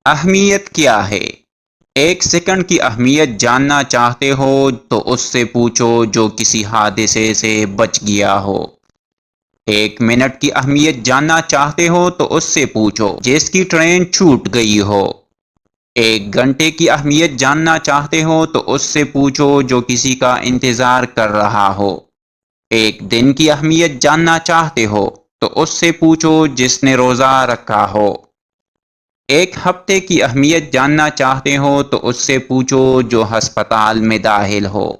اہمیت کیا ہے؟ ایک سیکنڈ کی اہمیت جاننا چاہتے ہو تو اس سے پوچھو جو کسی حادثے سے بچ گیا ہو۔ ایک منٹ کی اہمیت جاننا چاہتے ہو تو اس سے پوچھو جس کی ٹرین چھوٹ گئی ہو۔ ایک گھنٹے کی اہمیت جاننا چاہتے ہو تو اس سے پوچھو جو کسی کا انتظار کر رہا ہو۔ ایک دن کی اہمیت جاننا چاہتے ہو تو اس سے پوچھو جس نے روزہ رکھا ہو۔ ایک ہفتے کی اہمیت جاننا چاہتے ہو تو اس سے پوچھو جو ہسپتال میں داخل ہو۔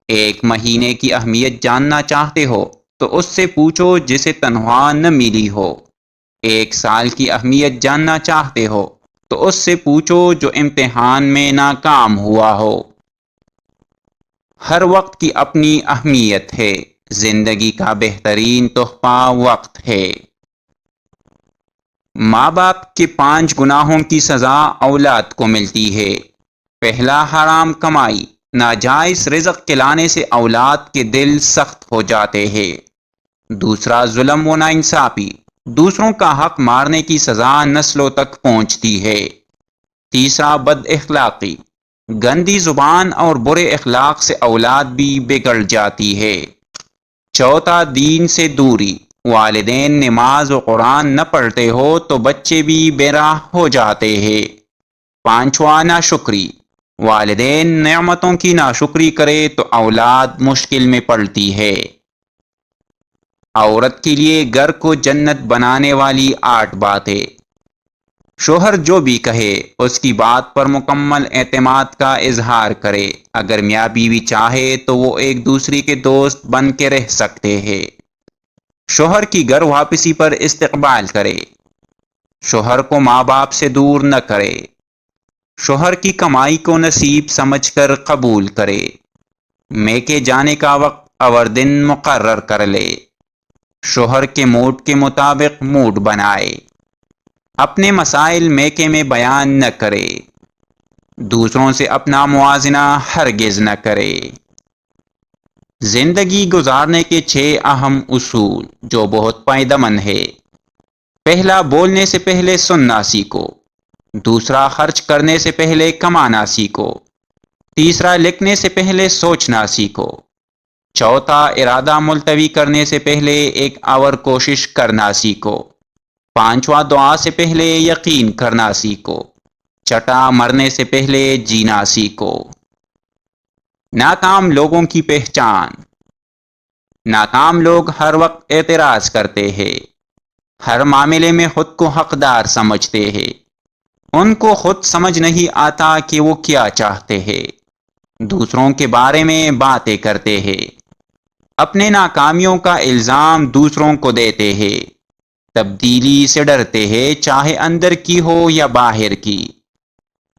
ایک مہینے کی اہمیت جاننا چاہتے ہو تو اس سے پوچھو جسے تنخواہ نہ ملی ہو۔ ایک سال کی اہمیت جاننا چاہتے ہو تو اس سے پوچھو جو امتحان میں ناکام ہوا ہو۔ ہر وقت کی اپنی اہمیت ہے، زندگی کا بہترین تحفہ وقت ہے۔ ماں باپ کے 5 گناہوں کی سزا اولاد کو ملتی ہے۔ پہلا، حرام کمائی، ناجائز رزق کھلانے سے اولاد کے دل سخت ہو جاتے ہیں۔ دوسرا، ظلم و ناانصافی، دوسروں کا حق مارنے کی سزا نسلوں تک پہنچتی ہے۔ تیسرا، بد اخلاقی، گندی زبان اور برے اخلاق سے اولاد بھی بگڑ جاتی ہے۔ چوتھا، دین سے دوری، والدین نماز و قرآن نہ پڑھتے ہو تو بچے بھی بے راہ ہو جاتے ہیں۔ پانچواں، ناشکری، والدین نعمتوں کی ناشکری کرے تو اولاد مشکل میں پڑتی ہے۔ عورت کے لیے گھر کو جنت بنانے والی 8 باتیں۔ شوہر جو بھی کہے اس کی بات پر مکمل اعتماد کا اظہار کرے۔ اگر میاں بیوی چاہے تو وہ ایک دوسرے کے دوست بن کے رہ سکتے ہیں۔ شوہر کی گھر واپسی پر استقبال کرے۔ شوہر کو ماں باپ سے دور نہ کرے۔ شوہر کی کمائی کو نصیب سمجھ کر قبول کرے۔ میکے جانے کا وقت اور دن مقرر کر لے۔ شوہر کے موڈ کے مطابق موڈ بنائے۔ اپنے مسائل میکے میں بیان نہ کرے۔ دوسروں سے اپنا موازنہ ہرگز نہ کرے۔ زندگی گزارنے کے 6 اہم اصول جو بہت فائدہ مند ہے۔ پہلا، بولنے سے پہلے سننا سیکھو۔ دوسرا، خرچ کرنے سے پہلے کمانا سیکھو۔ تیسرا، لکھنے سے پہلے سوچنا سیکھو۔ چوتھا، ارادہ ملتوی کرنے سے پہلے ایک اور کوشش کرنا سیکھو۔ پانچواں، دعا سے پہلے یقین کرنا سیکھو۔ چھٹا، مرنے سے پہلے جینا سیکھو۔ ناکام لوگوں کی پہچان۔ ناکام لوگ ہر وقت اعتراض کرتے ہیں، ہر معاملے میں خود کو حقدار سمجھتے ہیں۔ ان کو خود سمجھ نہیں آتا کہ وہ کیا چاہتے ہیں۔ دوسروں کے بارے میں باتیں کرتے ہیں۔ اپنے ناکامیوں کا الزام دوسروں کو دیتے ہیں۔ تبدیلی سے ڈرتے ہیں، چاہے اندر کی ہو یا باہر کی۔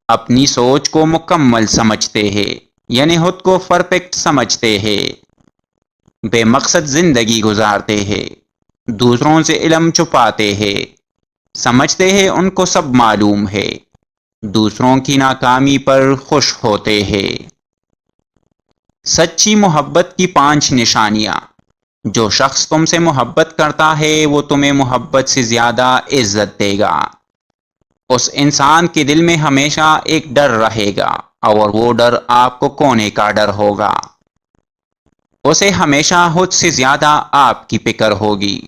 اپنی سوچ کو مکمل سمجھتے ہیں، یعنی خود کو پرفیکٹ سمجھتے ہیں۔ بے مقصد زندگی گزارتے ہیں۔ دوسروں سے علم چھپاتے ہیں۔ سمجھتے ہیں ان کو سب معلوم ہے۔ دوسروں کی ناکامی پر خوش ہوتے ہیں۔ سچی محبت کی 5 نشانیاں۔ جو شخص تم سے محبت کرتا ہے وہ تمہیں محبت سے زیادہ عزت دے گا۔ اس انسان کے دل میں ہمیشہ ایک ڈر رہے گا اور وہ ڈر آپ کو کونے کا ڈر ہوگا۔ اسے ہمیشہ خود سے زیادہ آپ کی فکر ہوگی۔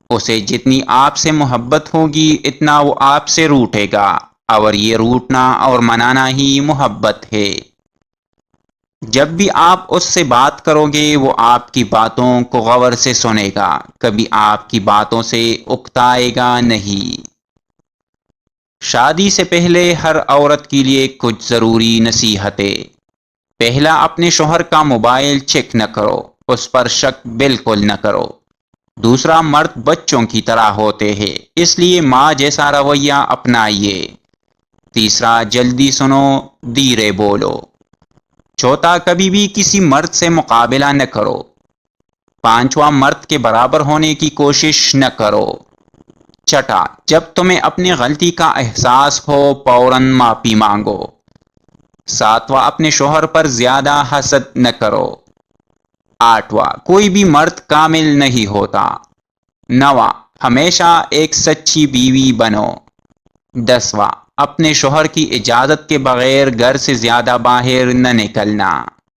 اسے جتنی آپ سے محبت ہوگی اتنا وہ آپ سے روٹھے گا، اور یہ روٹنا اور منانا ہی محبت ہے۔ جب بھی آپ اس سے بات کرو گے وہ آپ کی باتوں کو غور سے سنے گا، کبھی آپ کی باتوں سے اکتائے گا نہیں۔ شادی سے پہلے ہر عورت کے لیے کچھ ضروری نصیحتیں۔ پہلا، اپنے شوہر کا موبائل چیک نہ کرو، اس پر شک بالکل نہ کرو۔ دوسرا، مرد بچوں کی طرح ہوتے ہیں، اس لیے ماں جیسا رویہ اپنائیے۔ تیسرا، جلدی سنو، دھیرے بولو۔ چوتھا، کبھی بھی کسی مرد سے مقابلہ نہ کرو۔ پانچواں، مرد کے برابر ہونے کی کوشش نہ کرو۔ چھٹا، جب تمہیں اپنی غلطی کا احساس ہو فوراً معافی مانگو۔ ساتواں، اپنے شوہر پر زیادہ حسد نہ کرو۔ آٹھواں، کوئی بھی مرد کامل نہیں ہوتا۔ نواں، ہمیشہ ایک سچی بیوی بنو۔ 10واں، اپنے شوہر کی اجازت کے بغیر گھر سے زیادہ باہر نہ نکلنا۔